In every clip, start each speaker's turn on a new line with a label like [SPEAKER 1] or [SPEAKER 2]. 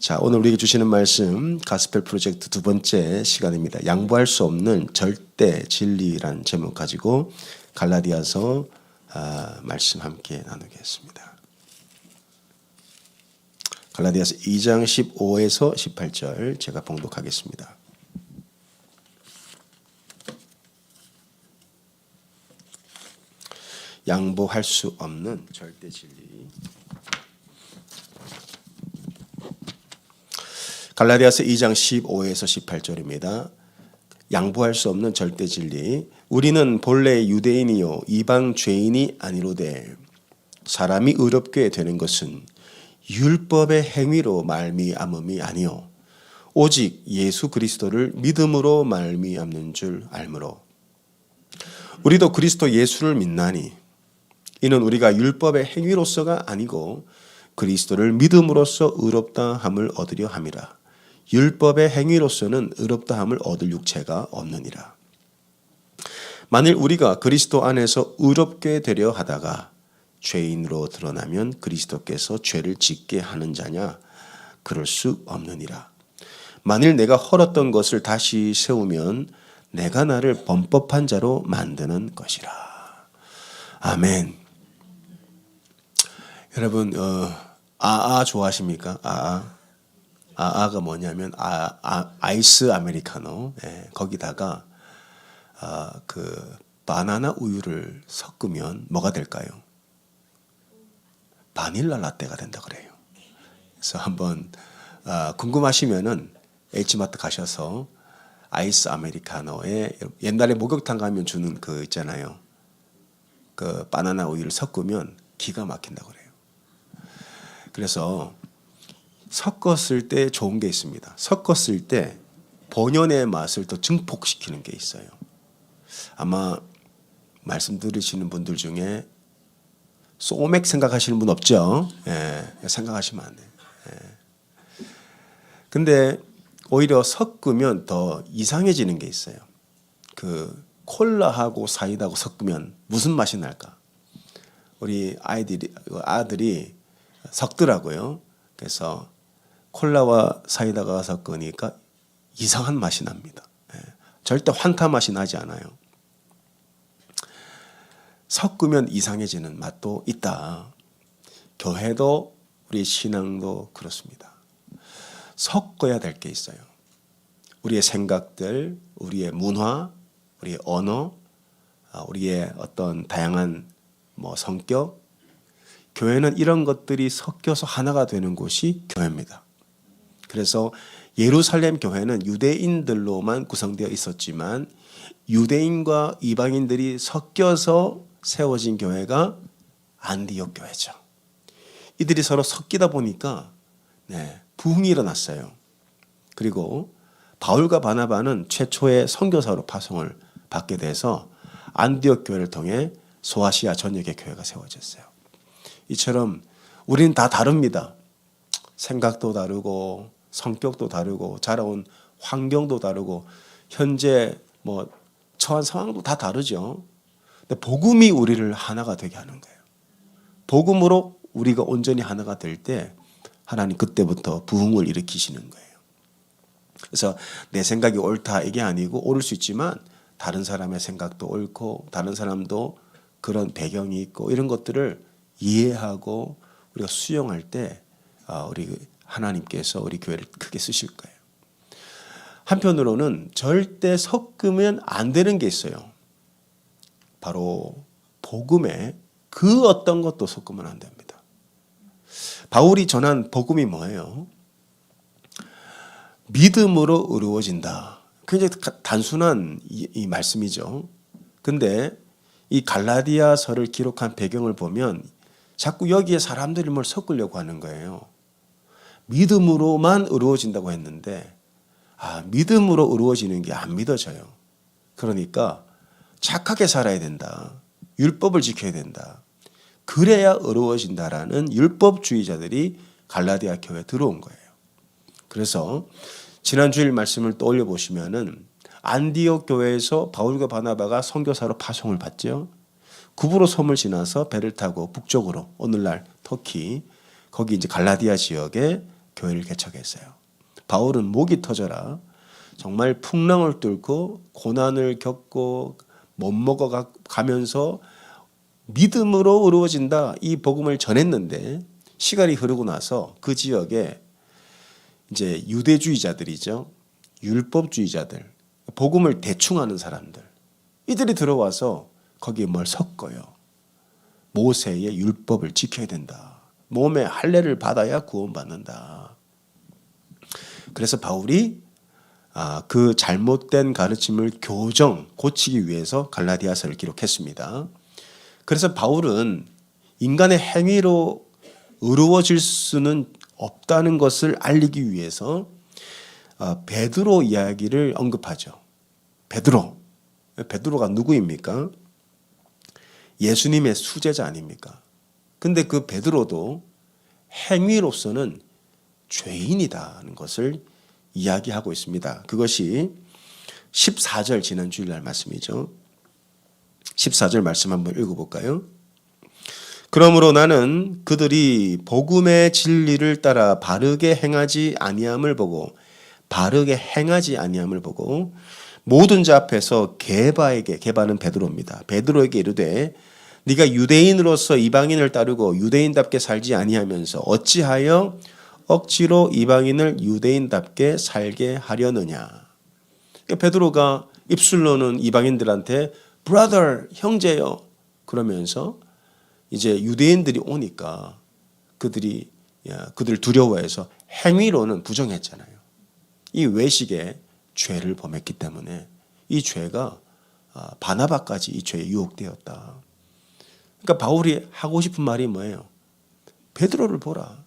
[SPEAKER 1] 자, 오늘 우리에게 주시는 말씀 가스펠 프로젝트 두 번째 시간입니다. 양보할 수 없는 절대 진리란 제목 가지고 갈라디아서 말씀 함께 나누겠습니다. 갈라디아서 2장 15에서 18절 제가 봉독하겠습니다. 양보할 수 없는 절대 진리. 갈라디아서 2장 15에서 18절입니다. 양보할 수 없는 절대 진리. 우리는 본래 유대인이요 이방 죄인이 아니로되 사람이 의롭게 되는 것은 율법의 행위로 말미암음이 아니요 오직 예수 그리스도를 믿음으로 말미암는 줄 알므로 우리도 그리스도 예수를 믿나니 이는 우리가 율법의 행위로서가 아니고 그리스도를 믿음으로써 의롭다 함을 얻으려 함이라. 율법의 행위로서는 의롭다 함을 얻을 육체가 없느니라. 만일 우리가 그리스도 안에서 의롭게 되려 하다가 죄인으로 드러나면 그리스도께서 죄를 짓게 하는 자냐? 그럴 수 없느니라. 만일 내가 헐었던 것을 다시 세우면 내가 나를 범법한 자로 만드는 것이라. 아멘. 여러분 아아 좋아하십니까? 아아가 뭐냐면 아이스 아메리카노. 거기다가 그 바나나 우유를 섞으면 뭐가 될까요? 바닐라 라떼가 된다 그래요. 그래서 한번 궁금하시면은 H마트 가셔서 아이스 아메리카노에 옛날에 목욕탕 가면 주는 그 있잖아요. 그 바나나 우유를 섞으면 기가 막힌다 그래요. 그래서 섞었을 때 좋은 게 있습니다. 섞었을 때 본연의 맛을 더 증폭시키는 게 있어요. 아마 말씀 들으시는 분들 중에 소맥 생각하시는 분 없죠? 생각하시면 안 돼요. 근데 오히려 섞으면 더 이상해지는 게 있어요. 그 콜라하고 사이다하고 섞으면 무슨 맛이 날까? 우리 아들이 섞더라고요. 그래서 콜라와 사이다가 섞으니까 이상한 맛이 납니다. 절대 환타 맛이 나지 않아요. 섞으면 이상해지는 맛도 있다. 교회도 우리 신앙도 그렇습니다. 섞어야 될 게 있어요. 우리의 생각들, 우리의 문화, 우리의 언어, 우리의 어떤 다양한 성격, 교회는 이런 것들이 섞여서 하나가 되는 곳이 교회입니다. 그래서 예루살렘 교회는 유대인들로만 구성되어 있었지만 유대인과 이방인들이 섞여서 세워진 교회가 안디옥 교회죠. 이들이 서로 섞이다 보니까 부흥이 일어났어요. 그리고 바울과 바나바는 최초의 선교사로 파송을 받게 돼서 안디옥 교회를 통해 소아시아 전역의 교회가 세워졌어요. 이처럼 우리는 다 다릅니다. 생각도 다르고 성격도 다르고 자라온 환경도 다르고 현재 처한 상황도 다 다르죠. 근데 복음이 우리를 하나가 되게 하는 거예요. 복음으로 우리가 온전히 하나가 될 때 하나님 그때부터 부흥을 일으키시는 거예요. 그래서 내 생각이 옳다 이게 아니고 옳을 수 있지만 다른 사람의 생각도 옳고 다른 사람도 그런 배경이 있고 이런 것들을 이해하고 우리가 수용할 때 우리 하나님께서 우리 교회를 크게 쓰실 거예요. 한편으로는 절대 섞으면 안 되는 게 있어요. 바로 복음에 그 어떤 것도 섞으면 안 됩니다. 바울이 전한 복음이 뭐예요? 믿음으로 의로워진다. 굉장히 단순한 이 말씀이죠. 근데 이 갈라디아서를 기록한 배경을 보면 자꾸 여기에 사람들이 뭘 섞으려고 하는 거예요. 믿음으로만 의로워진다고 했는데 믿음으로 의로워지는 게 안 믿어져요. 그러니까 착하게 살아야 된다. 율법을 지켜야 된다. 그래야 의로워진다라는 율법주의자들이 갈라디아 교회에 들어온 거예요. 그래서 지난 주일 말씀을 떠올려 보시면은 안디옥 교회에서 바울과 바나바가 선교사로 파송을 받죠. 구브로 섬을 지나서 배를 타고 북쪽으로 오늘날 터키 거기 이제 갈라디아 지역에 교회를 개척했어요. 바울은 목이 터져라 정말 풍랑을 뚫고 고난을 겪고 못 먹어 가면서 믿음으로 이루어진다 이 복음을 전했는데 시간이 흐르고 나서 그 지역에 이제 유대주의자들이죠. 율법주의자들, 복음을 대충 하는 사람들 이들이 들어와서 거기에 뭘 섞어요. 모세의 율법을 지켜야 된다. 몸에 할례를 받아야 구원받는다. 그래서 바울이 그 잘못된 가르침을 고치기 위해서 갈라디아서를 기록했습니다. 그래서 바울은 인간의 행위로 의로워질 수는 없다는 것을 알리기 위해서 베드로 이야기를 언급하죠. 베드로가 누구입니까? 예수님의 수제자 아닙니까? 근데 그 베드로도 행위로서는 죄인이다는 것을 이야기하고 있습니다. 그것이 14절 지난 주일날 말씀이죠. 14절 말씀 한번 읽어볼까요? 그러므로 나는 그들이 복음의 진리를 따라 바르게 행하지 아니함을 보고 모든 자 앞에서 게바는 베드로입니다. 베드로에게 이르되 네가 유대인으로서 이방인을 따르고 유대인답게 살지 아니하면서 어찌하여 억지로 이방인을 유대인답게 살게 하려느냐. 베드로가 입술로는 이방인들한테 brother, 형제요 그러면서 이제 유대인들이 오니까 그들 두려워해서 행위로는 부정했잖아요. 이 외식에 죄를 범했기 때문에 이 죄가 바나바까지 이 죄에 유혹되었다. 그러니까 바울이 하고 싶은 말이 뭐예요? 베드로를 보라.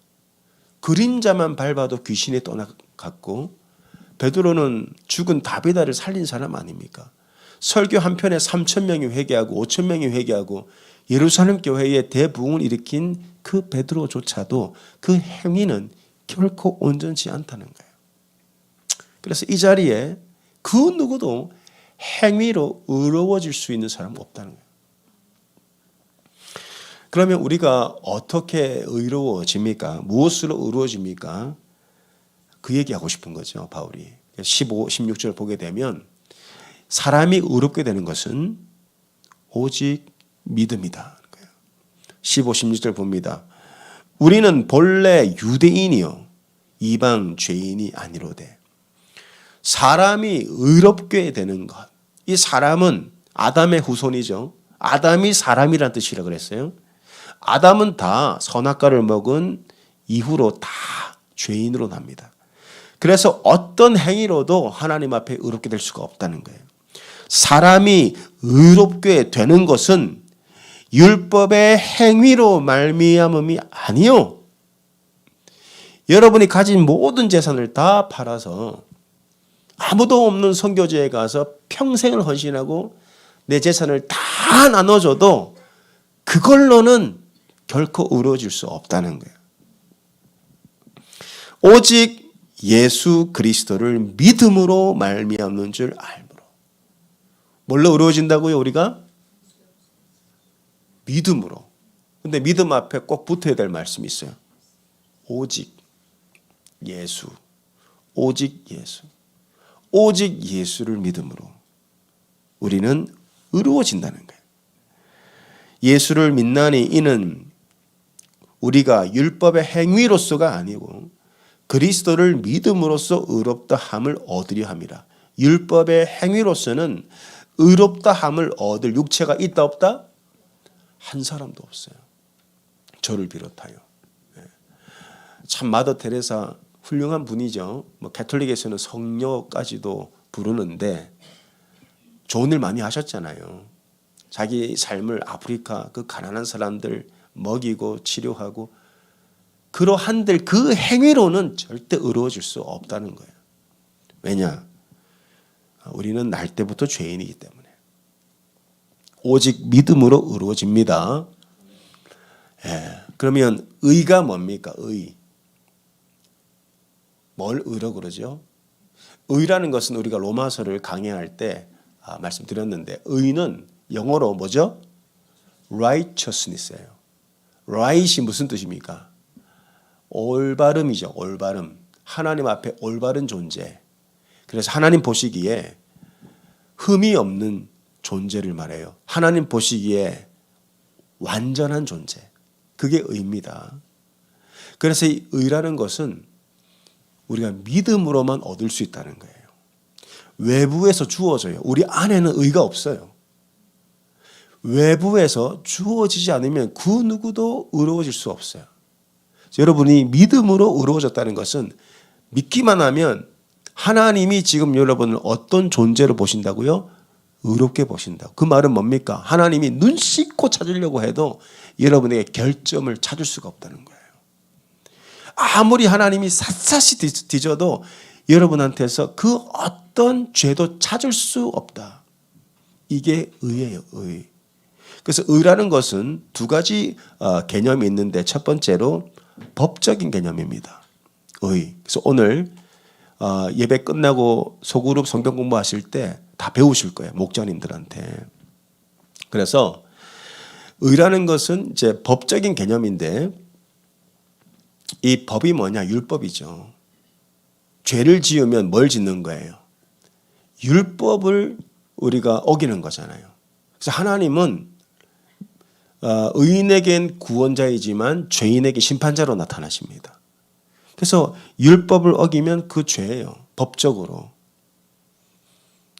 [SPEAKER 1] 그림자만 밟아도 귀신이 떠나갔고 베드로는 죽은 다비다를 살린 사람 아닙니까? 설교 한 편에 3,000명이 회개하고 5,000명이 회개하고 예루살렘 교회에 대부흥을 일으킨 그 베드로조차도 그 행위는 결코 온전치 않다는 거예요. 그래서 이 자리에 그 누구도 행위로 의로워질 수 있는 사람은 없다는 거예요. 그러면 우리가 어떻게 의로워집니까? 무엇으로 의로워집니까? 그 얘기하고 싶은 거죠, 바울이. 15, 16절 보게 되면 사람이 의롭게 되는 것은 오직 믿음이다. 15, 16절 봅니다. 우리는 본래 유대인이요 이방 죄인이 아니로되 사람이 의롭게 되는 것. 이 사람은 아담의 후손이죠. 아담이 사람이란 뜻이라 그랬어요. 아담은 다 선악과를 먹은 이후로 다 죄인으로 납니다. 그래서 어떤 행위로도 하나님 앞에 의롭게 될 수가 없다는 거예요. 사람이 의롭게 되는 것은 율법의 행위로 말미암음이 아니요. 여러분이 가진 모든 재산을 다 팔아서 아무도 없는 선교지에 가서 평생을 헌신하고 내 재산을 다 나눠줘도 그걸로는 결코 의로워질 수 없다는 거예요. 오직 예수 그리스도를 믿음으로 말미암는 줄 알므로. 뭘로 의로워진다고요, 우리가? 믿음으로. 근데 믿음 앞에 꼭 붙어야 될 말씀이 있어요. 오직 예수. 오직 예수. 오직 예수를 믿음으로 우리는 의로워진다는 거예요. 예수를 믿나니 이는 우리가 율법의 행위로서가 아니고 그리스도를 믿음으로써 의롭다 함을 얻으려 함이라. 율법의 행위로서는 의롭다 함을 얻을 육체가 있다 없다? 한 사람도 없어요. 저를 비롯하여. 참 마더 테레사 훌륭한 분이죠. 가톨릭에서는 성녀까지도 부르는데 좋은 일 많이 하셨잖아요. 자기 삶을 아프리카 그 가난한 사람들 먹이고 치료하고 그러한들 그 행위로는 절대 의로워질 수 없다는 거예요. 왜냐? 우리는 날 때부터 죄인이기 때문에. 오직 믿음으로 의로워집니다. 그러면 의가 뭡니까? 의. 뭘 의로 그러죠? 의라는 것은 우리가 로마서를 강의할 때 말씀드렸는데 의는 영어로 뭐죠? righteousness예요. right이 무슨 뜻입니까? 올바름이죠. 올바름. 하나님 앞에 올바른 존재. 그래서 하나님 보시기에 흠이 없는 존재를 말해요. 하나님 보시기에 완전한 존재. 그게 의입니다. 그래서 이 의라는 것은 우리가 믿음으로만 얻을 수 있다는 거예요. 외부에서 주어져요. 우리 안에는 의가 없어요. 외부에서 주어지지 않으면 그 누구도 의로워질 수 없어요. 여러분이 믿음으로 의로워졌다는 것은 믿기만 하면 하나님이 지금 여러분을 어떤 존재로 보신다고요? 의롭게 보신다고. 그 말은 뭡니까? 하나님이 눈 씻고 찾으려고 해도 여러분에게 결점을 찾을 수가 없다는 거예요. 아무리 하나님이 샅샅이 뒤져도 여러분한테서 그 어떤 죄도 찾을 수 없다. 이게 의예요. 의. 그래서 의라는 것은 두 가지 개념이 있는데 첫 번째로 법적인 개념입니다. 의. 그래서 오늘 예배 끝나고 소그룹 성경 공부하실 때 다 배우실 거예요. 목자님들한테. 그래서 의라는 것은 이제 법적인 개념인데 이 법이 뭐냐? 율법이죠. 죄를 지으면 뭘 짓는 거예요? 율법을 우리가 어기는 거잖아요. 그래서 하나님은 의인에겐 구원자이지만 죄인에게 심판자로 나타나십니다. 그래서 율법을 어기면 그 죄예요. 법적으로.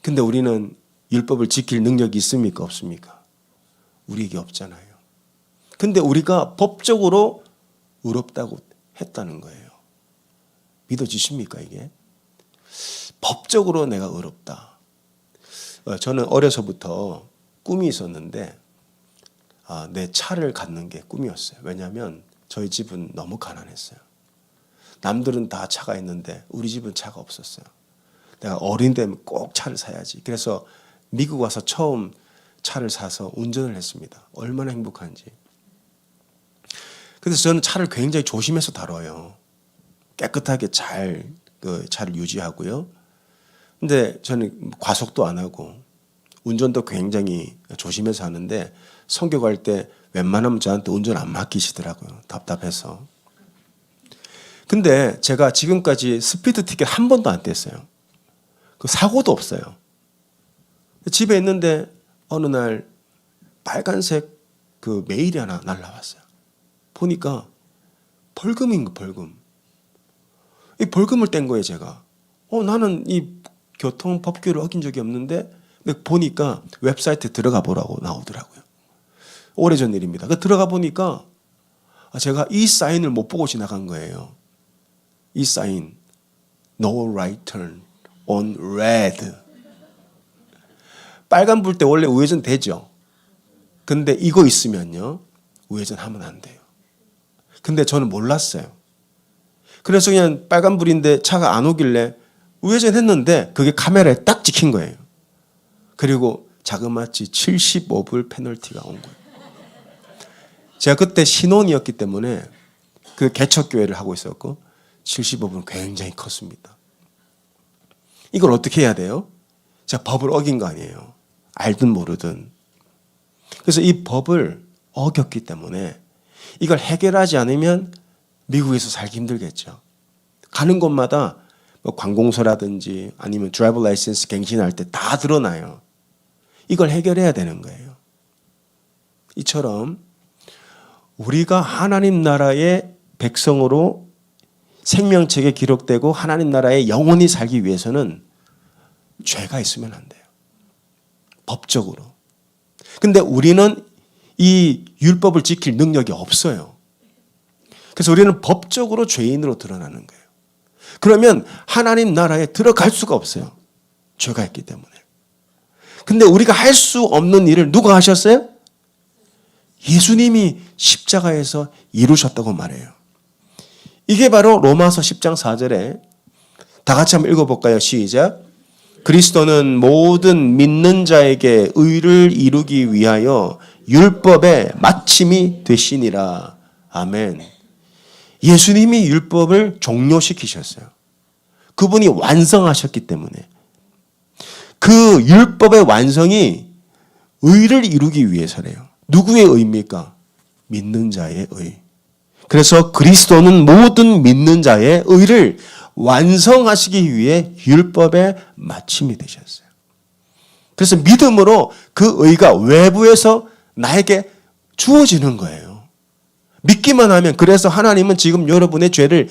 [SPEAKER 1] 근데 우리는 율법을 지킬 능력이 있습니까? 없습니까? 우리에게 없잖아요. 근데 우리가 법적으로 의롭다고 했다는 거예요. 믿어지십니까 이게? 법적으로 내가 의롭다. 저는 어려서부터 꿈이 있었는데 내 차를 갖는 게 꿈이었어요. 왜냐하면 저희 집은 너무 가난했어요. 남들은 다 차가 있는데 우리 집은 차가 없었어요. 내가 어린 되면 꼭 차를 사야지. 그래서 미국 와서 처음 차를 사서 운전을 했습니다. 얼마나 행복한지. 그래서 저는 차를 굉장히 조심해서 다뤄요. 깨끗하게 잘 그 차를 유지하고요. 근데 저는 과속도 안 하고 운전도 굉장히 조심해서 하는데 선교갈 때 웬만하면 저한테 운전 안 맡기시더라고요. 답답해서. 근데 제가 지금까지 스피드 티켓 한 번도 안 뗐어요. 그 사고도 없어요. 집에 있는데 어느 날 빨간색 그 메일이 하나 날라왔어요. 보니까 벌금인 거 벌금. 이 벌금을 뗀 거예요 제가. 나는 이 교통 법규를 어긴 적이 없는데 보니까 웹사이트에 들어가 보라고 나오더라고요. 오래전 일입니다. 들어가 보니까 제가 이 사인을 못 보고 지나간 거예요. 이 사인 No right turn on red. 빨간 불 때 원래 우회전 되죠. 근데 이거 있으면요 우회전 하면 안 돼요. 근데 저는 몰랐어요. 그래서 그냥 빨간 불인데 차가 안 오길래 우회전했는데 그게 카메라에 딱 찍힌 거예요. 그리고 자그마치 75불 페널티가 온 거예요. 제가 그때 신혼이었기 때문에 그 개척교회를 하고 있었고 75불은 굉장히 컸습니다. 이걸 어떻게 해야 돼요? 제가 법을 어긴 거 아니에요. 알든 모르든. 그래서 이 법을 어겼기 때문에 이걸 해결하지 않으면 미국에서 살기 힘들겠죠. 가는 곳마다 뭐 관공서라든지 아니면 드라이버 라이센스 갱신할 때 다 드러나요. 이걸 해결해야 되는 거예요. 이처럼 우리가 하나님 나라의 백성으로 생명책에 기록되고 하나님 나라에 영원히 살기 위해서는 죄가 있으면 안 돼요. 법적으로. 근데 우리는 이 율법을 지킬 능력이 없어요. 그래서 우리는 법적으로 죄인으로 드러나는 거예요. 그러면 하나님 나라에 들어갈 수가 없어요. 죄가 있기 때문에. 근데 우리가 할 수 없는 일을 누가 하셨어요? 예수님이 십자가에서 이루셨다고 말해요. 이게 바로 로마서 10장 4절에 다 같이 한번 읽어볼까요? 시작. 그리스도는 모든 믿는 자에게 의를 이루기 위하여 율법의 마침이 되시니라. 아멘. 예수님이 율법을 종료시키셨어요. 그분이 완성하셨기 때문에. 그 율법의 완성이 의를 이루기 위해서래요. 누구의 의입니까? 믿는 자의 의. 그래서 그리스도는 모든 믿는 자의 의를 완성하시기 위해 율법의 마침이 되셨어요. 그래서 믿음으로 그 의가 외부에서 나에게 주어지는 거예요. 믿기만 하면, 그래서 하나님은 지금 여러분의 죄를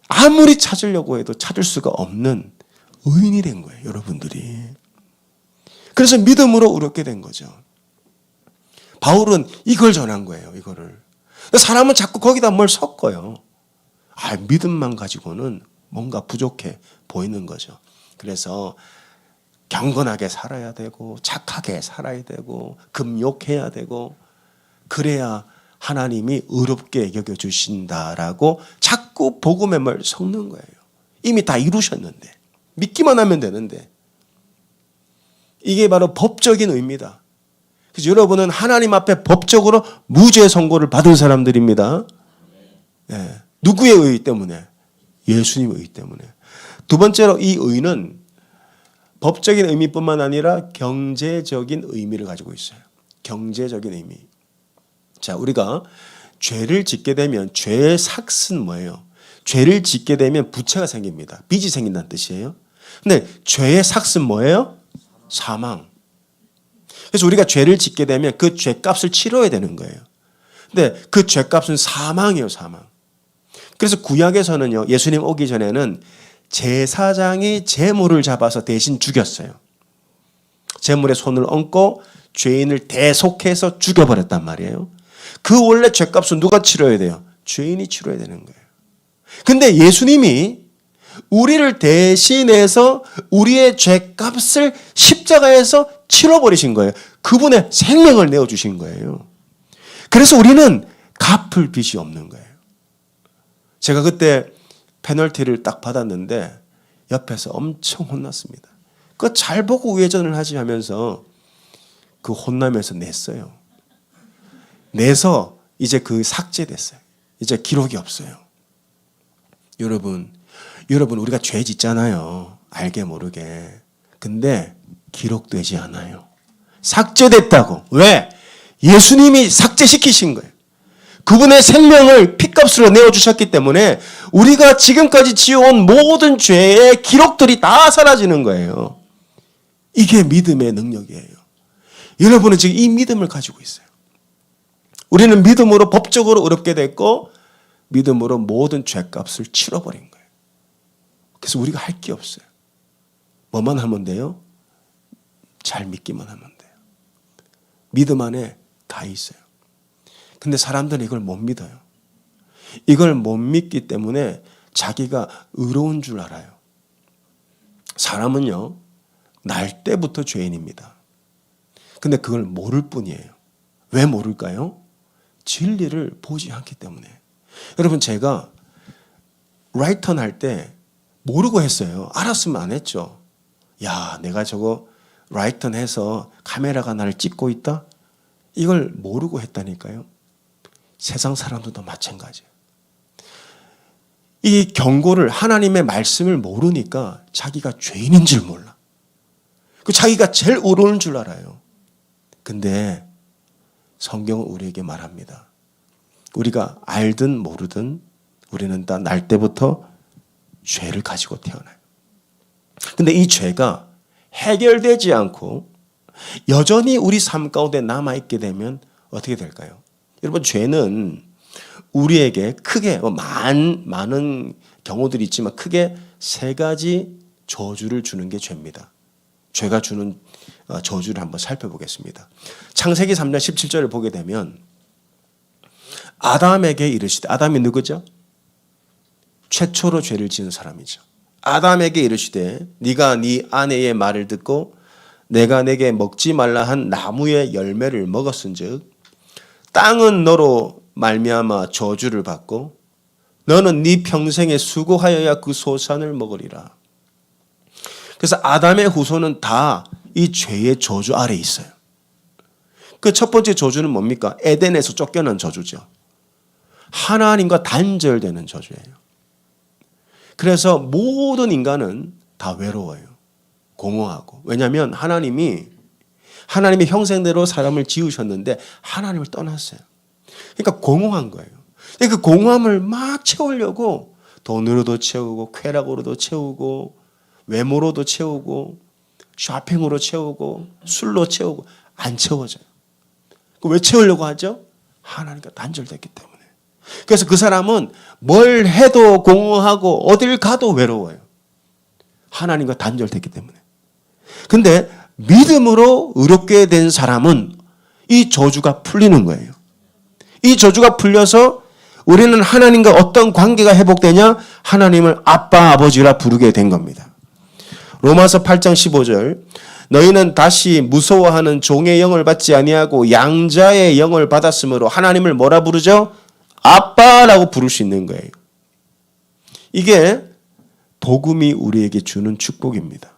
[SPEAKER 1] 아무리 찾으려고 해도 찾을 수가 없는 의인이 된 거예요, 여러분들이. 그래서 믿음으로 의롭게 된 거죠. 바울은 이걸 전한 거예요, 이거를. 사람은 자꾸 거기다 뭘 섞어요. 믿음만 가지고는 뭔가 부족해 보이는 거죠. 그래서 경건하게 살아야 되고, 착하게 살아야 되고, 금욕해야 되고, 그래야 하나님이 의롭게 여겨주신다라고 자꾸 복음의 뭘 섞는 거예요. 이미 다 이루셨는데, 믿기만 하면 되는데. 이게 바로 법적인 의미다. 그래서 여러분은 하나님 앞에 법적으로 무죄 선고를 받은 사람들입니다. 네. 누구의 의 때문에? 예수님의 의 때문에. 두 번째로 이 의는 법적인 의미뿐만 아니라 경제적인 의미를 가지고 있어요. 경제적인 의미. 자, 우리가 죄를 짓게 되면, 죄의 삭은 뭐예요? 죄를 짓게 되면 부채가 생깁니다. 빚이 생긴다는 뜻이에요. 근데 죄의 삭은 뭐예요? 사망. 그래서 우리가 죄를 짓게 되면 그 죄값을 치러야 되는 거예요. 근데 그 죄값은 사망이에요, 사망. 그래서 구약에서는요, 예수님 오기 전에는 제사장이 제물을 잡아서 대신 죽였어요. 제물에 손을 얹고 죄인을 대속해서 죽여버렸단 말이에요. 그 원래 죄값은 누가 치러야 돼요? 죄인이 치러야 되는 거예요. 근데 예수님이 우리를 대신해서 우리의 죄값을 십자가에서 치러버리신 거예요. 그분의 생명을 내어주신 거예요. 그래서 우리는 갚을 빚이 없는 거예요. 제가 그때 페널티를 딱 받았는데 옆에서 엄청 혼났습니다. 그거 잘 보고 우회전을 하지 하면서 그 혼나면서 냈어요. 내서 이제 그 삭제됐어요. 이제 기록이 없어요. 여러분 우리가 죄 짓잖아요. 알게 모르게. 근데 기록되지 않아요. 삭제됐다고. 왜? 예수님이 삭제시키신 거예요. 그분의 생명을 핏값으로 내어주셨기 때문에 우리가 지금까지 지어온 모든 죄의 기록들이 다 사라지는 거예요. 이게 믿음의 능력이에요. 여러분은 지금 이 믿음을 가지고 있어요. 우리는 믿음으로 법적으로 의롭게 됐고, 믿음으로 모든 죄값을 치러버린 거예요. 그래서 우리가 할 게 없어요. 뭐만 하면 돼요? 잘 믿기만 하면 돼요. 믿음 안에 다 있어요. 근데 사람들은 이걸 못 믿어요. 이걸 못 믿기 때문에 자기가 의로운 줄 알아요. 사람은요, 날 때부터 죄인입니다. 근데 그걸 모를 뿐이에요. 왜 모를까요? 진리를 보지 않기 때문에. 여러분, 제가 라이턴 할 때 모르고 했어요. 알았으면 안 했죠. 야, 내가 저거 라이턴 해서 카메라가 나를 찍고 있다? 이걸 모르고 했다니까요. 세상 사람들도 마찬가지예요. 이 경고를, 하나님의 말씀을 모르니까 자기가 죄인인 줄 몰라. 그 자기가 제일 의로운 줄 알아요. 근데 성경은 우리에게 말합니다. 우리가 알든 모르든 우리는 다 날 때부터 죄를 가지고 태어나요. 근데 이 죄가 해결되지 않고 여전히 우리 삶 가운데 남아있게 되면 어떻게 될까요? 여러분, 죄는 우리에게 크게 많은 경우들이 있지만 크게 세 가지 저주를 주는 게 죄입니다. 죄가 주는 저주를 한번 살펴보겠습니다. 창세기 3장 17절을 보게 되면 아담에게 이르시되, 아담이 누구죠? 최초로 죄를 지은 사람이죠. 아담에게 이르시되 네가 네 아내의 말을 듣고 내가 내게 먹지 말라 한 나무의 열매를 먹었은즉 땅은 너로 말미암아 저주를 받고 너는 네 평생에 수고하여야 그 소산을 먹으리라. 그래서 아담의 후손은 다 이 죄의 저주 아래에 있어요. 그 첫 번째 저주는 뭡니까? 에덴에서 쫓겨난 저주죠. 하나님과 단절되는 저주예요. 그래서 모든 인간은 다 외로워요. 공허하고. 왜냐하면 하나님의 형상대로 사람을 지으셨는데 하나님을 떠났어요. 그러니까 공허한 거예요. 그 공허함을 막 채우려고 돈으로도 채우고 쾌락으로도 채우고 외모로도 채우고 쇼핑으로 채우고 술로 채우고 안 채워져요. 왜 채우려고 하죠? 하나님과 단절됐기 때문에. 그래서 그 사람은 뭘 해도 공허하고 어딜 가도 외로워요. 하나님과 단절됐기 때문에. 근데 믿음으로 의롭게 된 사람은 이 저주가 풀리는 거예요. 이 저주가 풀려서 우리는 하나님과 어떤 관계가 회복되냐? 하나님을 아빠, 아버지라 부르게 된 겁니다. 로마서 8장 15절 너희는 다시 무서워하는 종의 영을 받지 아니하고 양자의 영을 받았으므로 하나님을 뭐라 부르죠? 아빠라고 부를 수 있는 거예요. 이게 복음이 우리에게 주는 축복입니다.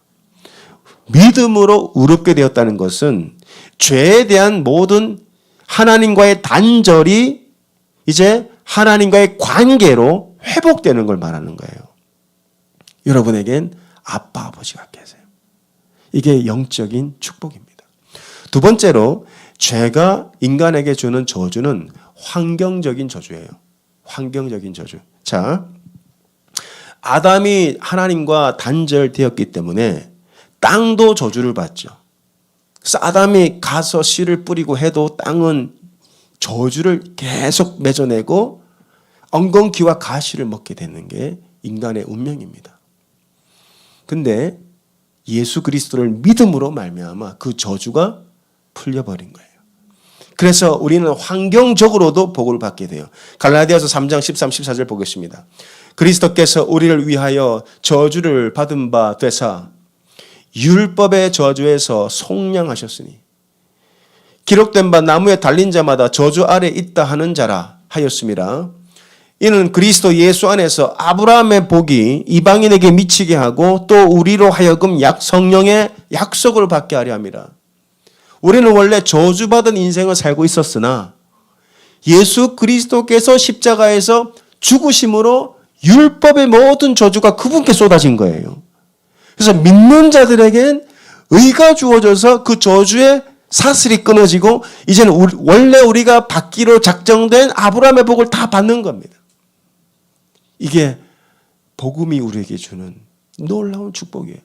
[SPEAKER 1] 믿음으로 의롭게 되었다는 것은 죄에 대한 모든 하나님과의 단절이 이제 하나님과의 관계로 회복되는 걸 말하는 거예요. 여러분에겐 아빠, 아버지가 계세요. 이게 영적인 축복입니다. 두 번째로 죄가 인간에게 주는 저주는 환경적인 저주예요. 환경적인 저주. 자, 아담이 하나님과 단절되었기 때문에 땅도 저주를 받죠. 그래서 아담이 가서 씨를 뿌리고 해도 땅은 저주를 계속 맺어내고 엉겅퀴와 가시를 먹게 되는 게 인간의 운명입니다. 근데 예수 그리스도를 믿음으로 말미암아 그 저주가 풀려버린 거예요. 그래서 우리는 환경적으로도 복을 받게 돼요. 갈라디아서 3장 13, 14절 보겠습니다. 그리스도께서 우리를 위하여 저주를 받은 바 되사 율법의 저주에서 속량하셨으니 기록된 바 나무에 달린 자마다 저주 아래 있다 하는 자라 하였음이라. 이는 그리스도 예수 안에서 아브라함의 복이 이방인에게 미치게 하고 또 우리로 하여금 성령의 약속을 받게 하려 함이라. 우리는 원래 저주받은 인생을 살고 있었으나 예수 그리스도께서 십자가에서 죽으심으로 율법의 모든 저주가 그분께 쏟아진 거예요. 그래서 믿는 자들에겐 의가 주어져서 그 저주의 사슬이 끊어지고 이제는 원래 우리가 받기로 작정된 아브라함의 복을 다 받는 겁니다. 이게 복음이 우리에게 주는 놀라운 축복이에요.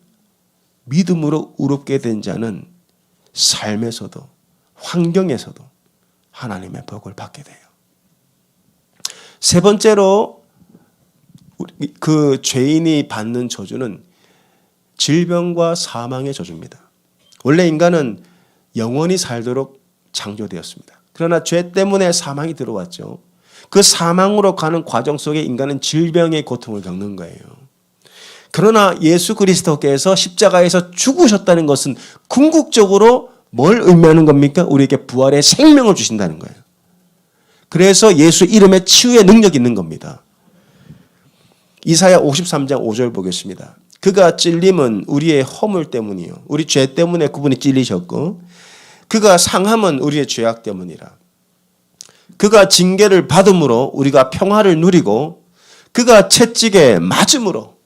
[SPEAKER 1] 믿음으로 의롭게 된 자는 삶에서도 환경에서도 하나님의 복을 받게 돼요. 세 번째로 그 죄인이 받는 저주는 질병과 사망의 저주입니다. 원래 인간은 영원히 살도록 창조되었습니다. 그러나 죄 때문에 사망이 들어왔죠. 그 사망으로 가는 과정 속에 인간은 질병의 고통을 겪는 거예요. 그러나 예수 그리스도께서 십자가에서 죽으셨다는 것은 궁극적으로 뭘 의미하는 겁니까? 우리에게 부활의 생명을 주신다는 거예요. 그래서 예수 이름에 치유의 능력이 있는 겁니다. 이사야 53장 5절 보겠습니다. 그가 찔림은 우리의 허물 때문이요. 우리 죄 때문에 그분이 찔리셨고 그가 상함은 우리의 죄악 때문이라. 그가 징계를 받음으로 우리가 평화를 누리고 그가 채찍에 맞음으로.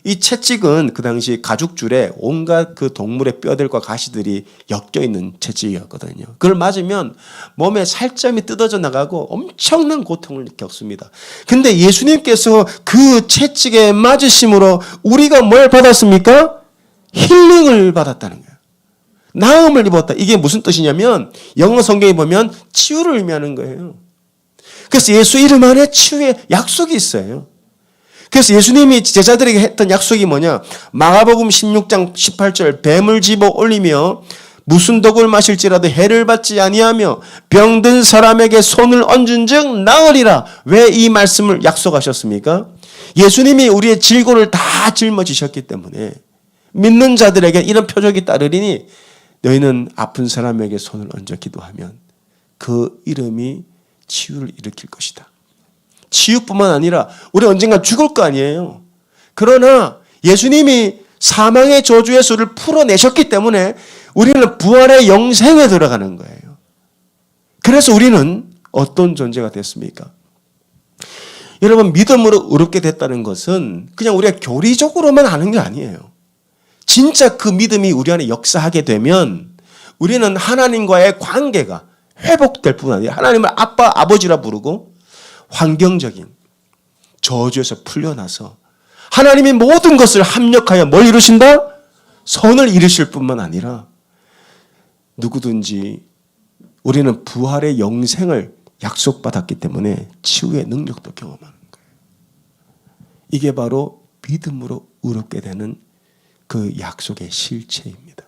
[SPEAKER 1] 이 채찍은 그 당시 가죽줄에 온갖 그 동물의 뼈들과 가시들이 엮여 있는 채찍이었거든요. 그걸 맞으면 몸에 살점이 뜯어져 나가고 엄청난 고통을 겪습니다. 근데 예수님께서 그 채찍에 맞으심으로 우리가 뭘 받았습니까? 힐링을 받았다는 거예요. 나음을 입었다. 이게 무슨 뜻이냐면 영어 성경에 보면 치유를 의미하는 거예요. 그래서 예수 이름 안에 치유의 약속이 있어요. 그래서 예수님이 제자들에게 했던 약속이 뭐냐? 마가복음 16장 18절 뱀을 집어 올리며 무슨 독을 마실지라도 해를 받지 아니하며 병든 사람에게 손을 얹은 즉 나으리라. 왜 이 말씀을 약속하셨습니까? 예수님이 우리의 질고를 다 짊어지셨기 때문에 믿는 자들에게 이런 표적이 따르리니 너희는 아픈 사람에게 손을 얹어 기도하면 그 이름이 치유를 일으킬 것이다. 치유뿐만 아니라 우리 언젠가 죽을 거 아니에요. 그러나 예수님이 사망의 저주의 수를 풀어내셨기 때문에 우리는 부활의 영생에 들어가는 거예요. 그래서 우리는 어떤 존재가 됐습니까? 여러분 믿음으로 의롭게 됐다는 것은 그냥 우리가 교리적으로만 아는 게 아니에요. 진짜 그 믿음이 우리 안에 역사하게 되면 우리는 하나님과의 관계가 회복될 뿐 아니라 하나님을 아빠, 아버지라 부르고 환경적인 저주에서 풀려나서 하나님이 모든 것을 합력하여 뭘 이루신다? 선을 이루실 뿐만 아니라 누구든지 우리는 부활의 영생을 약속받았기 때문에 치유의 능력도 경험하는 거예요. 이게 바로 믿음으로 의롭게 되는 그 약속의 실체입니다.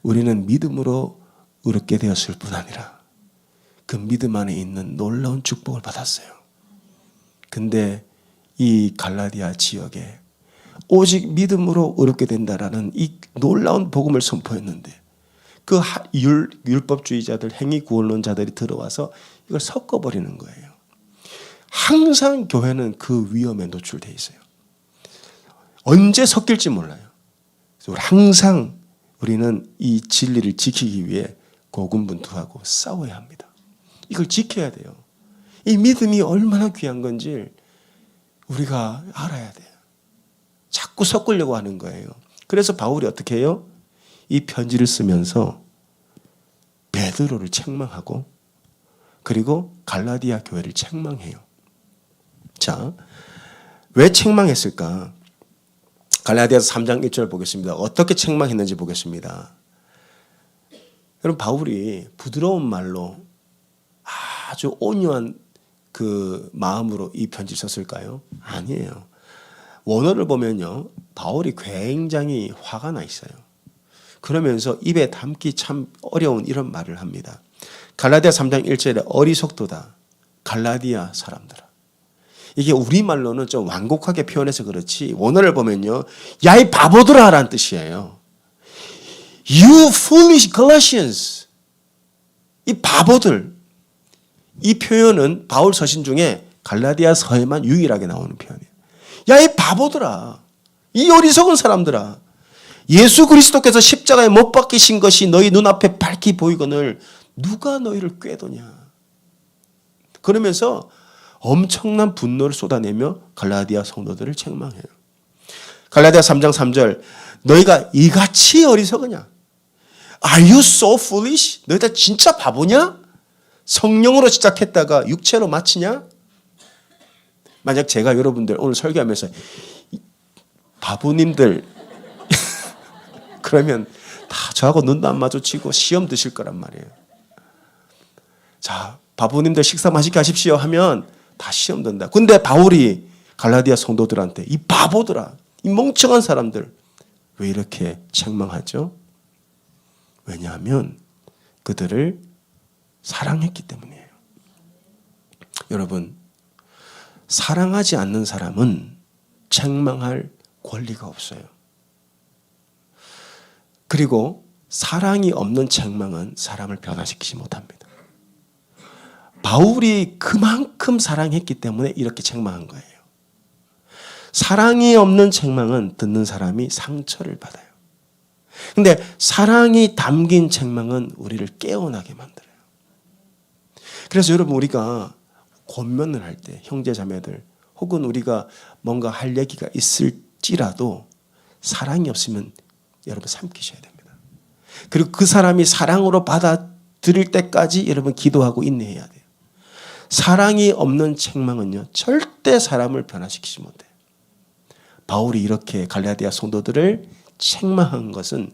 [SPEAKER 1] 우리는 믿음으로 의롭게 되었을 뿐 아니라 그 믿음 안에 있는 놀라운 축복을 받았어요. 근데 이 갈라디아 지역에 오직 믿음으로 의롭게 된다라는 이 놀라운 복음을 선포했는데 그 율법주의자들, 행위구원론자들이 들어와서 이걸 섞어버리는 거예요. 항상 교회는 그 위험에 노출되어 있어요. 언제 섞일지 몰라요. 그래서 항상 우리는 이 진리를 지키기 위해 고군분투하고 싸워야 합니다. 이걸 지켜야 돼요. 이 믿음이 얼마나 귀한 건지 우리가 알아야 돼요. 자꾸 섞으려고 하는 거예요. 그래서 바울이 어떻게 해요? 이 편지를 쓰면서 베드로를 책망하고 그리고 갈라디아 교회를 책망해요. 자, 왜 책망했을까? 갈라디아서 3장 1절 보겠습니다. 어떻게 책망했는지 보겠습니다. 여러분, 바울이 부드러운 말로 아주 온유한 그 마음으로 이 편지를 썼을까요? 아니에요. 원어를 보면요, 바울이 굉장히 화가 나 있어요. 그러면서 입에 담기 참 어려운 이런 말을 합니다. 갈라디아 3장 1절에 어리석도다 갈라디아 사람들아. 이게 우리말로는 좀 완곡하게 표현해서 그렇지 원어를 보면요, 야 이 바보들아 라는 뜻이에요. You foolish Galatians. 이 바보들. 이 표현은 바울 서신 중에 갈라디아서에만 유일하게 나오는 표현이에요. 야 이 바보들아, 이 어리석은 사람들아, 예수 그리스도께서 십자가에 못 박히신 것이 너희 눈앞에 밝히 보이거늘 누가 너희를 꾀도냐. 그러면서 엄청난 분노를 쏟아내며 갈라디아 성도들을 책망해요. 갈라디아 3장 3절, 너희가 이같이 어리석으냐? Are you so foolish? 너희들 진짜 바보냐? 성령으로 시작했다가 육체로 마치냐? 만약 제가 여러분들 오늘 설교하면서 바보님들 그러면 다 저하고 눈도 안 마주치고 시험 드실 거란 말이에요. 자, 바보님들 식사 맛있게 하십시오 하면 다 시험 든다. 근데 바울이 갈라디아 성도들한테 이 바보들아, 이 멍청한 사람들 왜 이렇게 책망하죠? 왜냐하면 그들을 사랑했기 때문이에요. 여러분, 사랑하지 않는 사람은 책망할 권리가 없어요. 그리고 사랑이 없는 책망은 사람을 변화시키지 못합니다. 바울이 그만큼 사랑했기 때문에 이렇게 책망한 거예요. 사랑이 없는 책망은 듣는 사람이 상처를 받아요. 근데 사랑이 담긴 책망은 우리를 깨어나게 만들어요. 그래서 여러분, 우리가 권면을 할 때 형제자매들 혹은 우리가 뭔가 할 얘기가 있을지라도 사랑이 없으면 여러분 삼키셔야 됩니다. 그리고 그 사람이 사랑으로 받아들일 때까지 여러분 기도하고 인내해야 돼요. 사랑이 없는 책망은요, 절대 사람을 변화시키지 못해요. 바울이 이렇게 갈라디아 성도들을 책망한 것은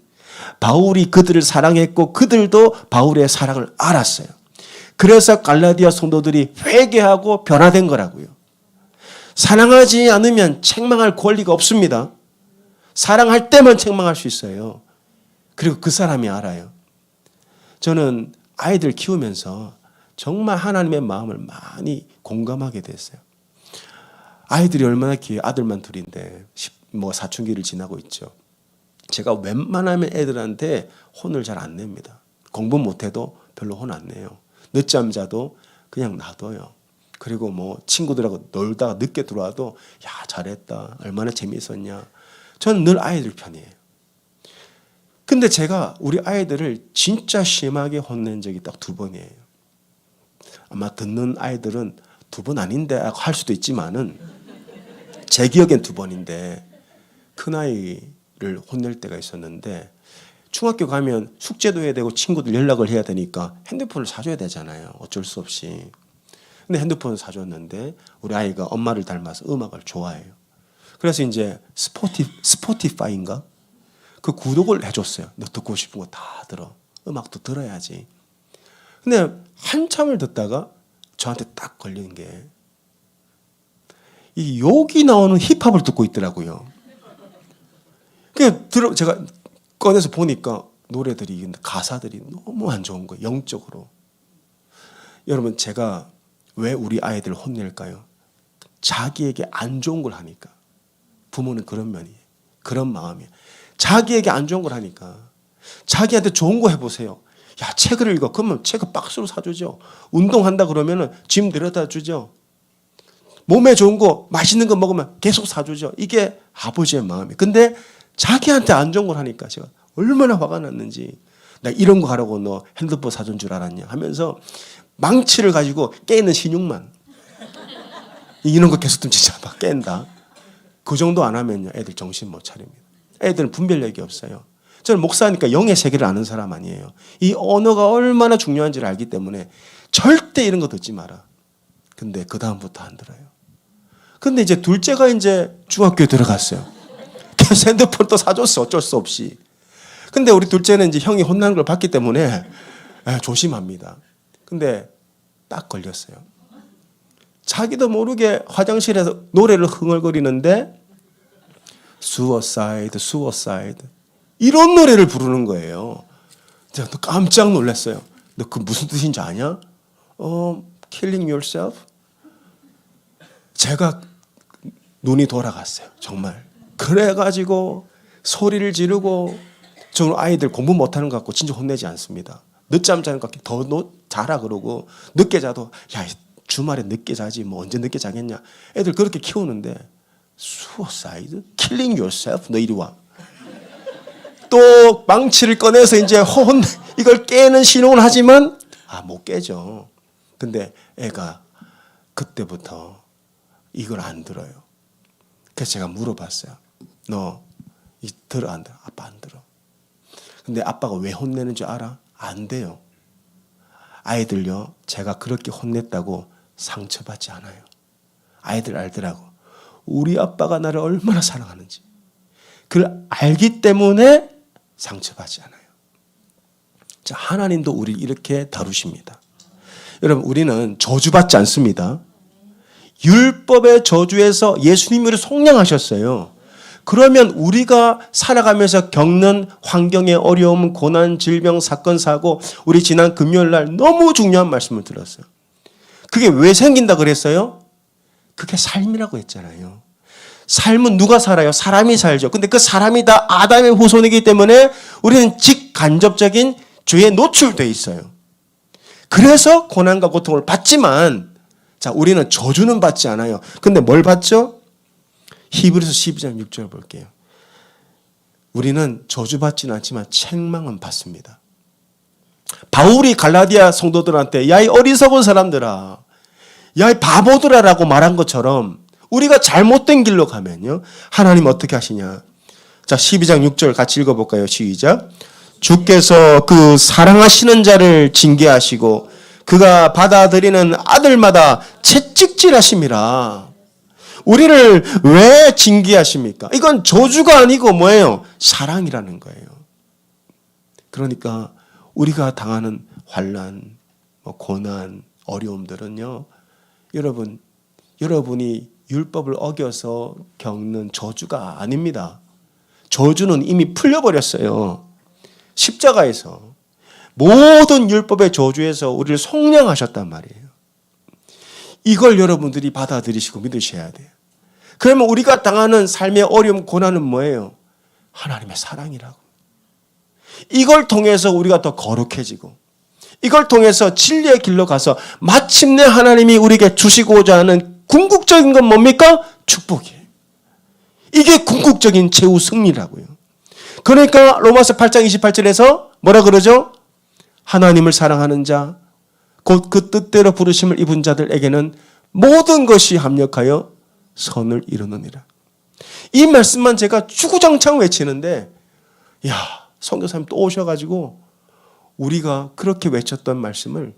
[SPEAKER 1] 바울이 그들을 사랑했고 그들도 바울의 사랑을 알았어요. 그래서 갈라디아 성도들이 회개하고 변화된 거라고요. 사랑하지 않으면 책망할 권리가 없습니다. 사랑할 때만 책망할 수 있어요. 그리고 그 사람이 알아요. 저는 아이들 키우면서 정말 하나님의 마음을 많이 공감하게 됐어요. 아이들이 얼마나 귀해요. 아들만 둘인데 사춘기를 지나고 있죠. 제가 웬만하면 애들한테 혼을 잘 안 냅니다. 공부 못해도 별로 혼 안 내요. 늦잠 자도 그냥 놔둬요. 그리고 친구들하고 놀다가 늦게 들어와도 야 잘했다, 얼마나 재미있었냐. 저는 늘 아이들 편이에요. 근데 제가 우리 아이들을 진짜 심하게 혼낸 적이 딱 2번이에요. 아마 듣는 아이들은 2번 아닌데 할 수도 있지만은 제 기억엔 2번인데 큰아이를 혼낼 때가 있었는데, 중학교 가면 숙제도 해야 되고 친구들 연락을 해야 되니까 핸드폰을 사줘야 되잖아요. 어쩔 수 없이. 근데 핸드폰을 사줬는데 우리 아이가 엄마를 닮아서 음악을 좋아해요. 그래서 이제 스포티파이인가? 그 구독을 해줬어요. 너 듣고 싶은 거 다 들어. 음악도 들어야지. 근데 한참을 듣다가 저한테 딱 걸리는 게 이 욕이 나오는 힙합을 듣고 있더라고요. 제가 꺼내서 보니까 노래들이 가사들이 너무 안 좋은 거예요. 영적으로. 여러분 제가 왜 우리 아이들을 혼낼까요? 자기에게 안 좋은 걸 하니까. 부모는 그런 면이에요. 그런 마음이에요. 자기에게 안 좋은 걸 하니까. 자기한테 좋은 거 해보세요. 야, 책을 읽어. 그러면 책을 박스로 사주죠. 운동한다 그러면은 짐 데려다 주죠. 몸에 좋은 거, 맛있는 거 먹으면 계속 사주죠. 이게 아버지의 마음이에요. 근데 자기한테 안 좋은 걸 하니까 제가 얼마나 화가 났는지. 나 이런 거 하라고 너 핸드폰 사준 줄 알았냐 하면서 망치를 가지고 깨는 신용만. 이런 거 계속 좀 진짜 막 깬다. 그 정도 안 하면요. 애들 정신 못 차립니다. 애들은 분별력이 없어요. 저는 목사니까 영의 세계를 아는 사람 아니에요. 이 언어가 얼마나 중요한지를 알기 때문에 절대 이런 거 듣지 마라. 근데 그 다음부터 안 들어요. 근데 이제 둘째가 이제 중학교에 들어갔어요. 그래서 핸드폰 또 사줬어. 어쩔 수 없이. 근데 우리 둘째는 이제 형이 혼나는 걸 봤기 때문에 조심합니다. 근데 딱 걸렸어요. 자기도 모르게 화장실에서 노래를 흥얼거리는데 suicide, suicide 이런 노래를 부르는 거예요. 제가 또 깜짝 놀랐어요. 너 그 무슨 뜻인지 아냐? killing yourself? 제가 눈이 돌아갔어요. 정말. 그래가지고 소리를 지르고 저는 아이들 공부 못하는 것 같고 진짜 혼내지 않습니다. 늦잠 자는 것 같고 더 자라 그러고 늦게 자도 야 주말에 늦게 자지 뭐 언제 늦게 자겠냐. 애들 그렇게 키우는데 suicide? killing yourself? 너 이리 와. 또 망치를 꺼내서 이제 이걸 깨는 신호를 하지만 못 깨죠. 근데 애가 그때부터 이걸 안 들어요. 그래서 제가 물어봤어요. 너 들어 안 들어? 아빠 안 들어. 근데 아빠가 왜 혼내는 줄 알아? 안 돼요. 아이들요. 제가 그렇게 혼냈다고 상처받지 않아요. 아이들 알더라고. 우리 아빠가 나를 얼마나 사랑하는지. 그걸 알기 때문에 상처받지 않아요. 자, 하나님도 우리를 이렇게 다루십니다. 여러분 우리는 저주받지 않습니다. 율법의 저주에서 예수님이 우리를 속량하셨어요. 그러면 우리가 살아가면서 겪는 환경의 어려움, 고난, 질병, 사건, 사고 우리 지난 금요일 날 너무 중요한 말씀을 들었어요. 그게 왜 생긴다 그랬어요? 그게 삶이라고 했잖아요. 삶은 누가 살아요? 사람이 살죠. 근데 그 사람이 다 아담의 후손이기 때문에 우리는 직간접적인 죄에 노출되어 있어요. 그래서 고난과 고통을 받지만 자, 우리는 저주는 받지 않아요. 근데 뭘 받죠? 히브리서 12장 6절 볼게요. 우리는 저주받지는 않지만 책망은 받습니다. 바울이 갈라디아 성도들한테 야, 이 어리석은 사람들아, 야, 이 바보들아라고 말한 것처럼 우리가 잘못된 길로 가면요. 하나님 어떻게 하시냐. 자, 12장 6절 같이 읽어볼까요? 시작. 주께서 그 사랑하시는 자를 징계하시고 그가 받아들이는 아들마다 채찍질하심이라. 우리를 왜 징계하십니까? 이건 저주가 아니고 뭐예요? 사랑이라는 거예요. 그러니까 우리가 당하는 환난, 고난, 어려움들은요. 여러분이 율법을 어겨서 겪는 저주가 아닙니다. 저주는 이미 풀려버렸어요. 십자가에서. 모든 율법의 저주에서 우리를 속량하셨단 말이에요. 이걸 여러분들이 받아들이시고 믿으셔야 돼요. 그러면 우리가 당하는 삶의 어려움, 고난은 뭐예요? 하나님의 사랑이라고. 이걸 통해서 우리가 더 거룩해지고 이걸 통해서 진리의 길로 가서 마침내 하나님이 우리에게 주시고자 하는 궁극적인 건 뭡니까? 축복이에요. 이게 궁극적인 최후 승리라고요. 그러니까 로마서 8장 28절에서 뭐라 그러죠? 하나님을 사랑하는 자, 곧 그 뜻대로 부르심을 입은 자들에게는 모든 것이 합력하여 선을 이루느니라. 이 말씀만 제가 주구장창 외치는데 야, 선교사님 또 오셔가지고 우리가 그렇게 외쳤던 말씀을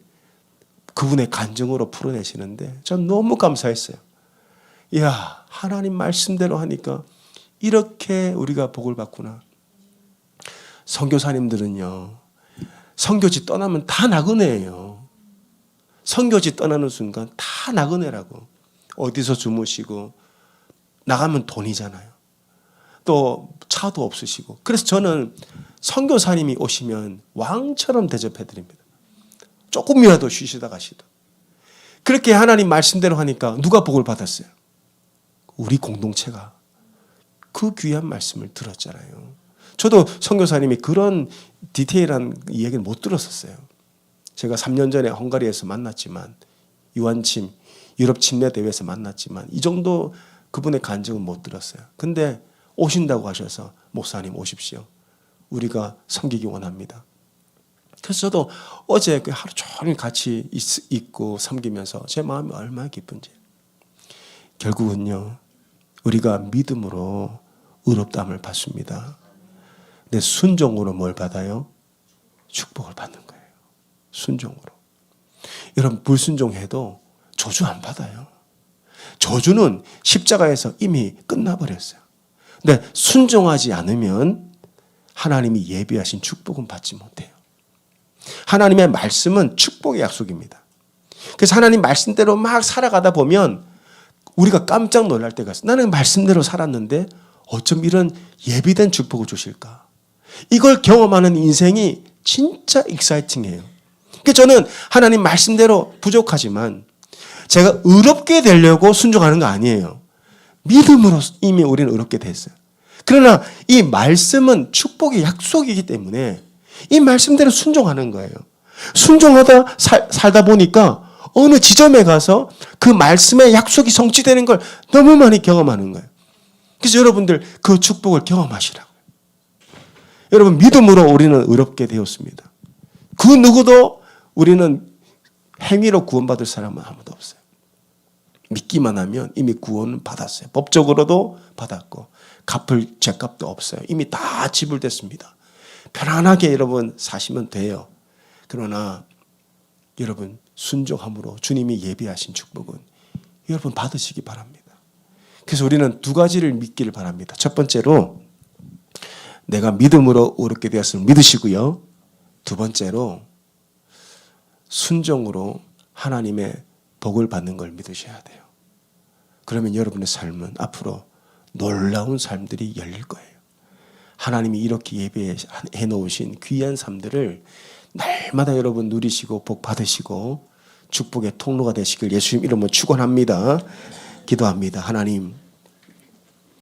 [SPEAKER 1] 그분의 간증으로 풀어내시는데 전 너무 감사했어요. 이야, 하나님 말씀대로 하니까 이렇게 우리가 복을 받구나. 선교사님들은요, 선교지 떠나면 다 나그네예요. 선교지 떠나는 순간 다 나그네라고. 어디서 주무시고 나가면 돈이잖아요. 또 차도 없으시고. 그래서 저는 선교사님이 오시면 왕처럼 대접해 드립니다. 조금이라도 쉬시다 가시다. 그렇게 하나님 말씀대로 하니까 누가 복을 받았어요? 우리 공동체가 그 귀한 말씀을 들었잖아요. 저도 선교사님이 그런 디테일한 이야기를 못 들었었어요. 제가 3년 전에 헝가리에서 만났지만, 유한침 유럽 침례 대회에서 만났지만 이 정도 그분의 간증은 못 들었어요. 근데 오신다고 하셔서 목사님 오십시오. 우리가 섬기기 원합니다. 그래서 저도 어제 그 하루 종일 같이 있고 섬기면서 제 마음이 얼마나 기쁜지. 결국은요, 우리가 믿음으로 의롭다함을 받습니다. 근데 순종으로 뭘 받아요? 축복을 받는 거예요. 순종으로. 여러분, 불순종해도 저주 안 받아요. 저주는 십자가에서 이미 끝나버렸어요. 근데 순종하지 않으면 하나님이 예비하신 축복은 받지 못해요. 하나님의 말씀은 축복의 약속입니다. 그래서 하나님 말씀대로 막 살아가다 보면 우리가 깜짝 놀랄 때가 있어요. 나는 말씀대로 살았는데 어쩜 이런 예비된 축복을 주실까? 이걸 경험하는 인생이 진짜 익사이팅해요. 그래서 저는 하나님 말씀대로 부족하지만 제가 의롭게 되려고 순종하는 거 아니에요. 믿음으로 이미 우리는 의롭게 됐어요. 그러나 이 말씀은 축복의 약속이기 때문에 이 말씀대로 순종하는 거예요. 순종하다 살다 보니까 어느 지점에 가서 그 말씀의 약속이 성취되는 걸 너무 많이 경험하는 거예요. 그래서 여러분들 그 축복을 경험하시라고요. 여러분, 믿음으로 우리는 의롭게 되었습니다. 그 누구도 우리는 행위로 구원받을 사람은 아무도 없어요. 믿기만 하면 이미 구원은 받았어요. 법적으로도 받았고 갚을 죄값도 없어요. 이미 다 지불됐습니다. 편안하게 여러분 사시면 돼요. 그러나 여러분 순종함으로 주님이 예비하신 축복은 여러분 받으시기 바랍니다. 그래서 우리는 두 가지를 믿기를 바랍니다. 첫 번째로 내가 믿음으로 의롭게 되었음을 믿으시고요. 두 번째로 순종으로 하나님의 복을 받는 걸 믿으셔야 돼요. 그러면 여러분의 삶은 앞으로 놀라운 삶들이 열릴 거예요. 하나님이 이렇게 예배해 놓으신 귀한 삶들을 날마다 여러분 누리시고 복 받으시고 축복의 통로가 되시길 예수님 이름으로 축원합니다. 기도합니다. 하나님,